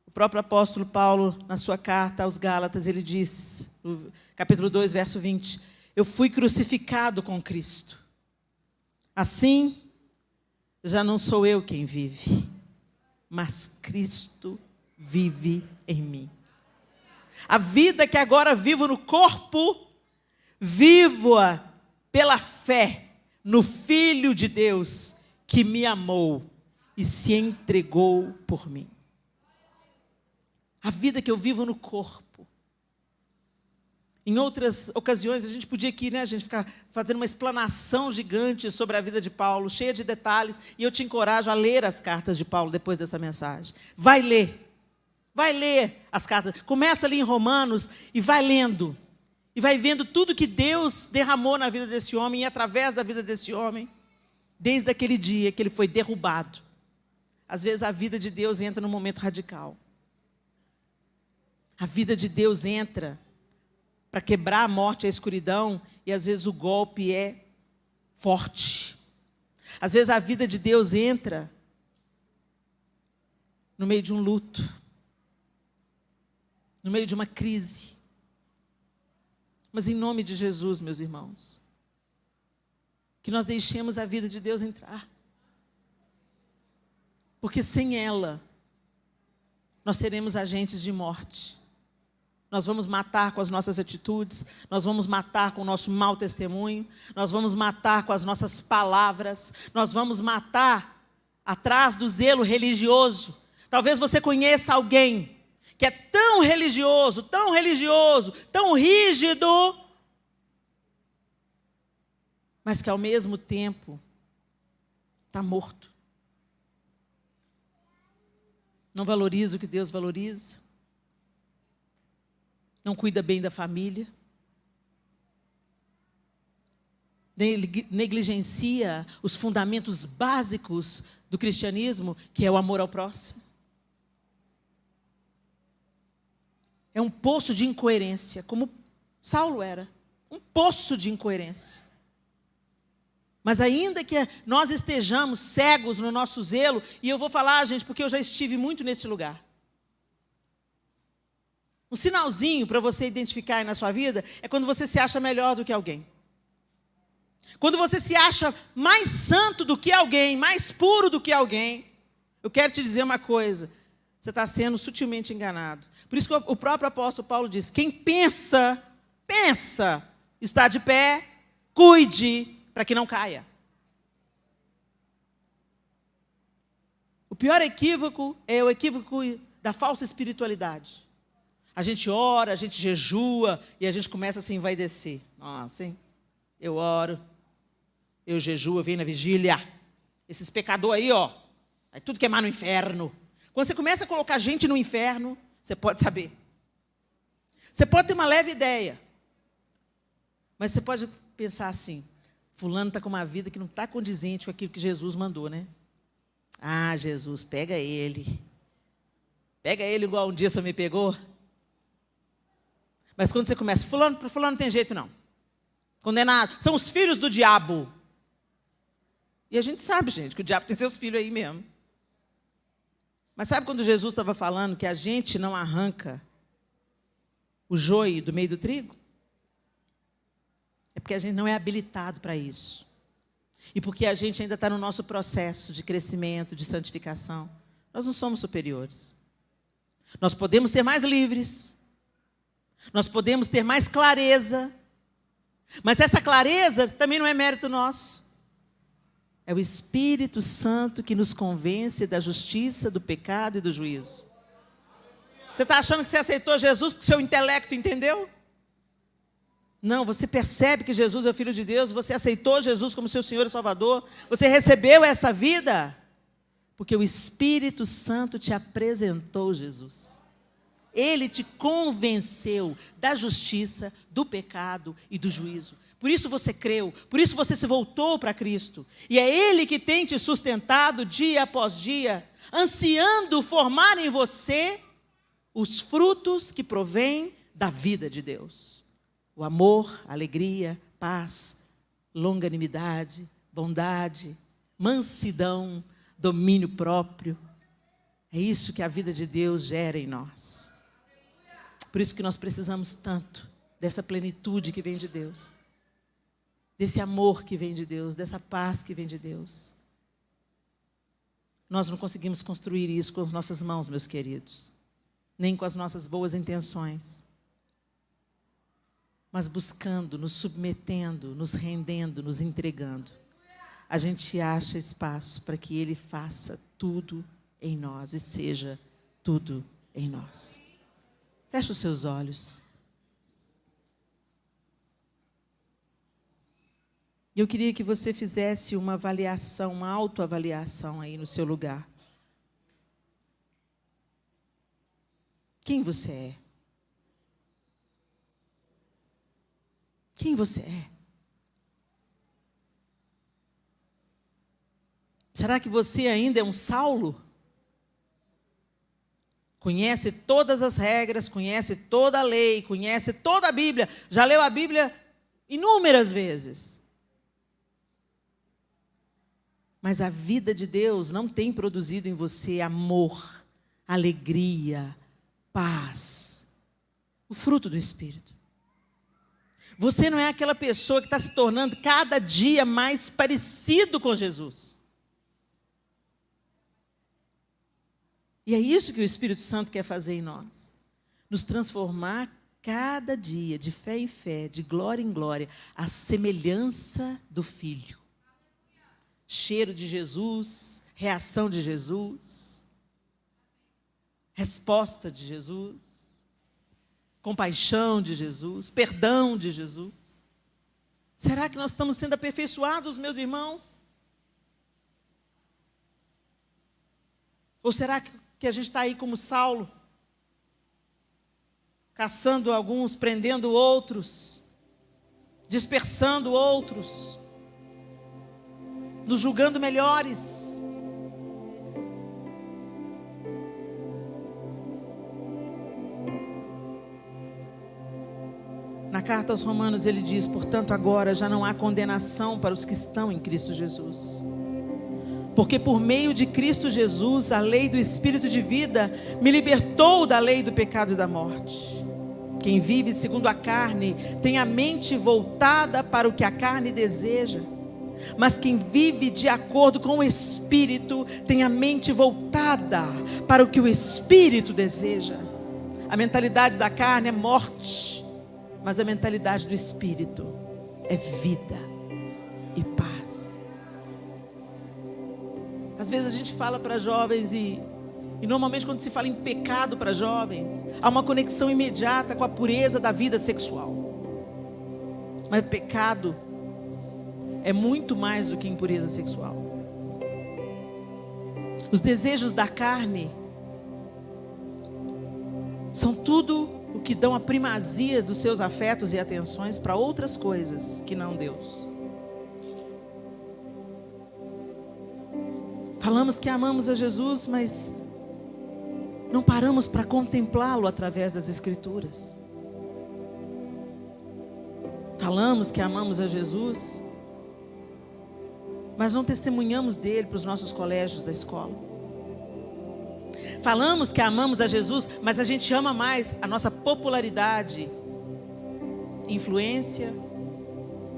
O próprio apóstolo Paulo, na sua carta aos Gálatas, ele diz, no capítulo 2, verso 20, eu fui crucificado com Cristo. Assim, já não sou eu quem vive, mas Cristo vive em mim. A vida que agora vivo no corpo, vivo-a pela fé no Filho de Deus que me amou e se entregou por mim. A vida que eu vivo no corpo. Em outras ocasiões, a gente podia aqui, a gente ficar fazendo uma explanação gigante sobre a vida de Paulo, cheia de detalhes, e eu te encorajo a ler as cartas de Paulo depois dessa mensagem. Vai ler as cartas. Começa ali em Romanos e vai lendo. E vai vendo tudo que Deus derramou na vida desse homem e através da vida desse homem, desde aquele dia que ele foi derrubado. Às vezes a vida de Deus entra num momento radical. A vida de Deus entra para quebrar a morte e a escuridão, e às vezes o golpe é forte. Às vezes a vida de Deus entra no meio de um luto, no meio de uma crise. Mas em nome de Jesus, meus irmãos, que nós deixemos a vida de Deus entrar. Porque sem ela, nós seremos agentes de morte. Nós vamos matar com as nossas atitudes, nós vamos matar com o nosso mau testemunho, nós vamos matar com as nossas palavras, nós vamos matar atrás do zelo religioso. Talvez você conheça alguém que é tão religioso, tão rígido, mas que ao mesmo tempo está morto. Não valoriza o que Deus valoriza. Não cuida bem da família. Negligencia os fundamentos básicos do cristianismo, que é o amor ao próximo. É um poço de incoerência, como Saulo era. Um poço de incoerência. Mas ainda que nós estejamos cegos no nosso zelo, e eu vou falar, gente, porque eu já estive muito nesse lugar. Um sinalzinho para você identificar aí na sua vida é quando você se acha melhor do que alguém. Quando você se acha mais santo do que alguém, mais puro do que alguém. Eu quero te dizer uma coisa, você está sendo sutilmente enganado. Por isso que o próprio apóstolo Paulo diz, quem pensa, está de pé, cuide para que não caia. O pior equívoco é o equívoco da falsa espiritualidade. A gente ora, a gente jejua e a gente começa a se envaidecer. Nossa, hein? Eu oro, eu jejuo, eu venho na vigília. Esses pecadores aí, ó, vai tudo queimar no inferno. Quando você começa a colocar gente no inferno, você pode saber. Você pode ter uma leve ideia. Mas você pode pensar assim, fulano está com uma vida que não está condizente com aquilo que Jesus mandou, né? Ah, Jesus, pega ele. Pega ele igual um dia você me pegou. Mas quando você começa, para fulano não tem jeito não. Condenado, são os filhos do diabo. E a gente sabe, gente, que o diabo tem seus filhos aí mesmo. Mas sabe quando Jesus estava falando que a gente não arranca o joio do meio do trigo? É porque a gente não é habilitado para isso. E porque a gente ainda está no nosso processo de crescimento, de santificação. Nós não somos superiores. Nós podemos ser mais livres. Nós podemos ter mais clareza. Mas essa clareza também não é mérito nosso. É o Espírito Santo que nos convence da justiça, do pecado e do juízo. Você está achando que você aceitou Jesus porque seu intelecto entendeu? Não, você percebe que Jesus é o Filho de Deus, você aceitou Jesus como seu Senhor e Salvador, você recebeu essa vida, porque o Espírito Santo te apresentou Jesus. Ele te convenceu da justiça, do pecado e do juízo. Por isso você creu, por isso você se voltou para Cristo. E é Ele que tem te sustentado dia após dia, ansiando formar em você os frutos que provêm da vida de Deus. O amor, a alegria, paz, longanimidade, bondade, mansidão, domínio próprio. É isso que a vida de Deus gera em nós. Por isso que nós precisamos tanto dessa plenitude que vem de Deus, desse amor que vem de Deus, dessa paz que vem de Deus. Nós não conseguimos construir isso com as nossas mãos, meus queridos, nem com as nossas boas intenções, mas buscando, nos submetendo, nos rendendo, nos entregando, a gente acha espaço para que Ele faça tudo em nós e seja tudo em nós. Feche os seus olhos. Eu queria que você fizesse uma avaliação, uma autoavaliação aí no seu lugar. Quem você é? Quem você é? Será que você ainda é um Saulo? Conhece todas as regras, conhece toda a lei, conhece toda a Bíblia, já leu a Bíblia inúmeras vezes. Mas a vida de Deus não tem produzido em você amor, alegria, paz, o fruto do Espírito. Você não é aquela pessoa que está se tornando cada dia mais parecido com Jesus. E é isso que o Espírito Santo quer fazer em nós. Nos transformar cada dia, de fé em fé, de glória em glória, à semelhança do Filho. Cheiro de Jesus, reação de Jesus, resposta de Jesus, compaixão de Jesus, perdão de Jesus. Será que nós estamos sendo aperfeiçoados, meus irmãos? Ou será que a gente está aí como Saulo, caçando alguns, prendendo outros, dispersando outros, nos julgando melhores? Na carta aos Romanos ele diz: portanto agora já não há condenação para os que estão em Cristo Jesus. Porque por meio de Cristo Jesus, a lei do Espírito de vida me libertou da lei do pecado e da morte. Quem vive segundo a carne tem a mente voltada para o que a carne deseja. Mas quem vive de acordo com o Espírito tem a mente voltada para o que o Espírito deseja. A mentalidade da carne é morte, mas a mentalidade do Espírito é vida e paz. Às vezes a gente fala para jovens e normalmente quando se fala em pecado para jovens, há uma conexão imediata com a pureza da vida sexual. Mas pecado é muito mais do que impureza sexual. Os desejos da carne são tudo o que dão a primazia dos seus afetos e atenções para outras coisas que não Deus. Falamos que amamos a Jesus, mas não paramos para contemplá-lo através das Escrituras. Falamos que amamos a Jesus, mas não testemunhamos dele para os nossos colégios da escola. Falamos que amamos a Jesus, mas a gente ama mais a nossa popularidade, influência,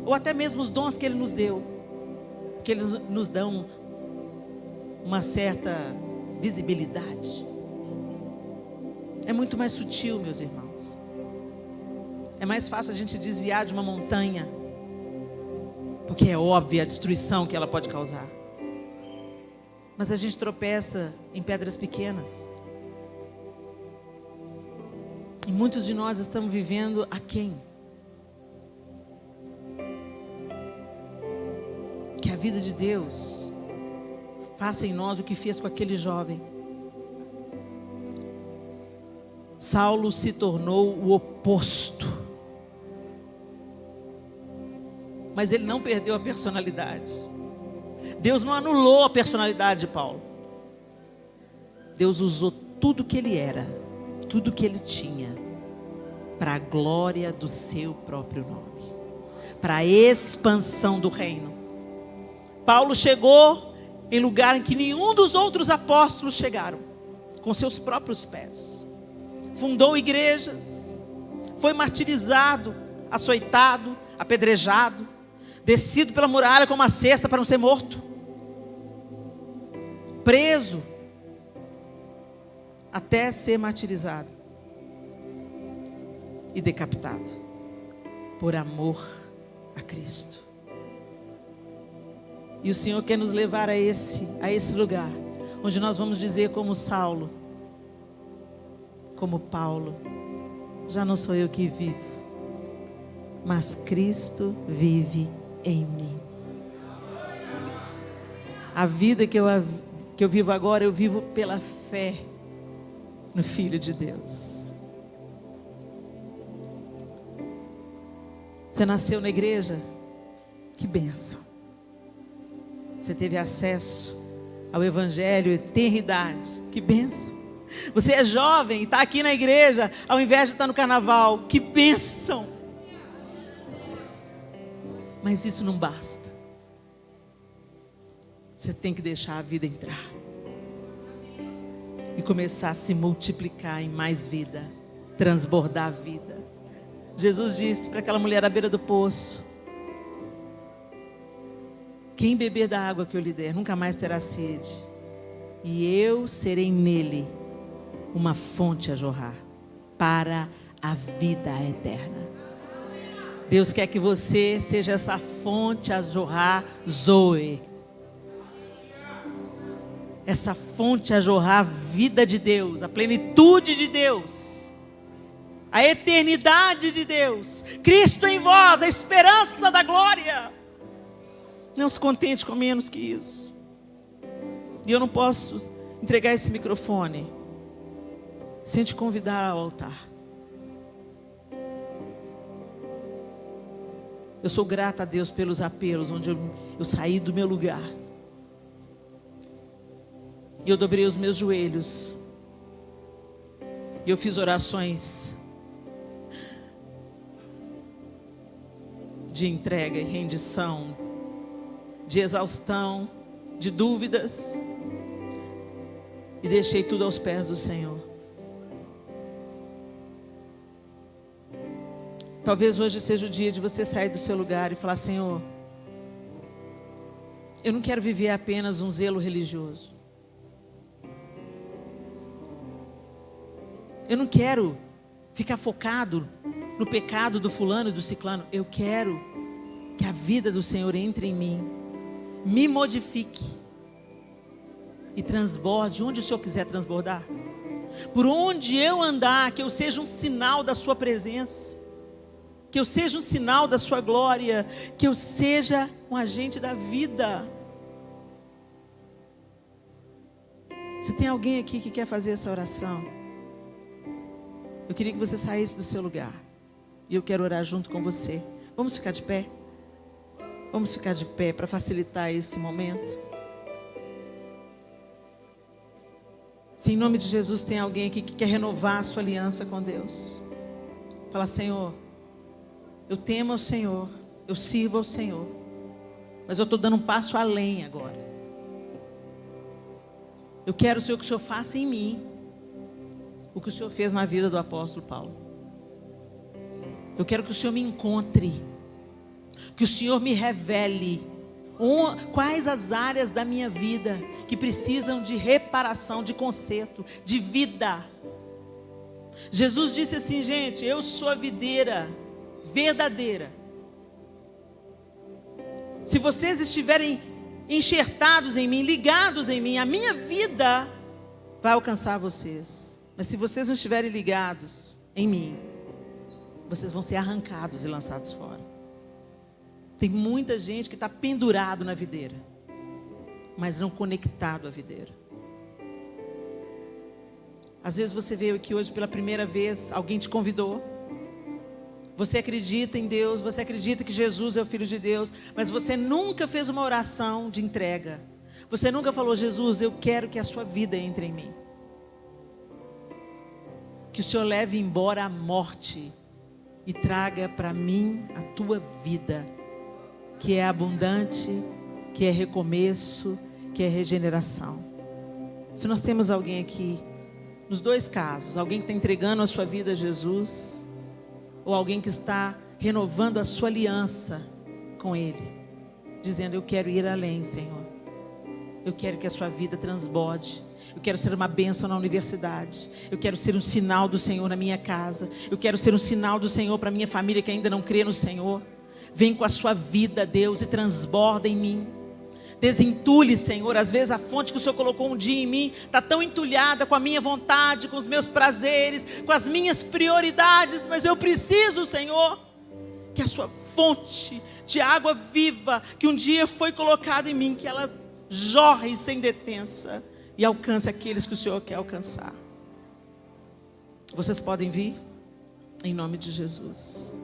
ou até mesmo os dons que Ele nos deu, porque eles nos dão uma certa visibilidade. É muito mais sutil, meus irmãos. É mais fácil a gente se desviar de uma montanha, porque é óbvia a destruição que ela pode causar. Mas a gente tropeça em pedras pequenas. E muitos de nós estamos vivendo aquém. Que a vida de Deus faça em nós o que fez com aquele jovem. Saulo se tornou o oposto. Mas ele não perdeu a personalidade. Deus não anulou a personalidade de Paulo. Deus usou tudo que ele era, tudo que ele tinha, para a glória do seu próprio nome, para a expansão do reino, Paulo chegou em lugar em que nenhum dos outros apóstolos chegaram, com seus próprios pés. Fundou igrejas, foi martirizado, açoitado, apedrejado, descido pela muralha com uma cesta para não ser morto, preso, até ser martirizado e decapitado, por amor a Cristo. E o Senhor quer nos levar a esse lugar, onde nós vamos dizer como Saulo, como Paulo: já não sou eu que vivo, mas Cristo vive em mim. A vida que eu vivo agora, eu vivo pela fé no Filho de Deus. Você nasceu na igreja? Que bênção. Você teve acesso ao Evangelho, eternidade. Que bênção. Você é jovem e está aqui na igreja, ao invés de estar no carnaval. Que bênção. Mas isso não basta. Você tem que deixar a vida entrar e começar a se multiplicar em mais vida, transbordar a vida. Jesus disse para aquela mulher à beira do poço: quem beber da água que eu lhe der nunca mais terá sede, e eu serei nele uma fonte a jorrar para a vida eterna. Deus quer que você seja essa fonte a jorrar, Zoe. Essa fonte a jorrar a vida de Deus, a plenitude de Deus, a eternidade de Deus. Cristo em vós, a esperança da glória. Não se contente com menos que isso. E eu não posso entregar esse microfone sem te convidar ao altar. Eu sou grata a Deus pelos apelos onde eu saí do meu lugar. E eu dobrei os meus joelhos. E eu fiz orações de entrega e rendição, de exaustão, de dúvidas. E deixei tudo aos pés do Senhor. Talvez hoje seja o dia de você sair do seu lugar e falar: Senhor, eu não quero viver apenas um zelo religioso. Eu não quero ficar focado no pecado do fulano e do ciclano. Eu quero que a vida do Senhor entre em mim, me modifique e transborde onde o Senhor quiser transbordar. Por onde eu andar, que eu seja um sinal da sua presença, que eu seja um sinal da sua glória, que eu seja um agente da vida. Se tem alguém aqui que quer fazer essa oração, eu queria que você saísse do seu lugar, e eu quero orar junto com você. Vamos ficar de pé? Vamos ficar de pé para facilitar esse momento. Se em nome de Jesus tem alguém aqui que quer renovar a sua aliança com Deus, fala: Senhor, eu temo ao Senhor, eu sirvo ao Senhor, mas eu estou dando um passo além agora. Eu quero, Senhor, que o Senhor faça em mim o que o Senhor fez na vida do apóstolo Paulo. Eu quero que o Senhor me encontre, que o Senhor me revele quais as áreas da minha vida que precisam de reparação, de conserto, de vida. Jesus disse assim: gente, eu sou a videira verdadeira. Se vocês estiverem enxertados em mim, ligados em mim, a minha vida vai alcançar vocês. Mas se vocês não estiverem ligados em mim, vocês vão ser arrancados e lançados fora. Tem muita gente que está pendurado na videira, mas não conectado à videira. Às vezes você veio aqui hoje pela primeira vez, alguém te convidou. Você acredita em Deus, você acredita que Jesus é o Filho de Deus, mas você nunca fez uma oração de entrega. Você nunca falou: Jesus, eu quero que a sua vida entre em mim. Que o Senhor leve embora a morte e traga para mim a tua vida, que é abundante, que é recomeço, que é regeneração. Se nós temos alguém aqui, nos dois casos, alguém que está entregando a sua vida a Jesus, ou alguém que está renovando a sua aliança com Ele, dizendo: eu quero ir além, Senhor. Eu quero que a sua vida transborde. Eu quero ser uma bênção na universidade. Eu quero ser um sinal do Senhor na minha casa. Eu quero ser um sinal do Senhor para a minha família que ainda não crê no Senhor. Vem com a sua vida, Deus, e transborda em mim. Desentulhe, Senhor. Às vezes a fonte que o Senhor colocou um dia em mim está tão entulhada com a minha vontade, com os meus prazeres, com as minhas prioridades. Mas eu preciso, Senhor, que a sua fonte de água viva, que um dia foi colocada em mim, que ela jorre sem detença e alcance aqueles que o Senhor quer alcançar. Vocês podem vir? Em nome de Jesus.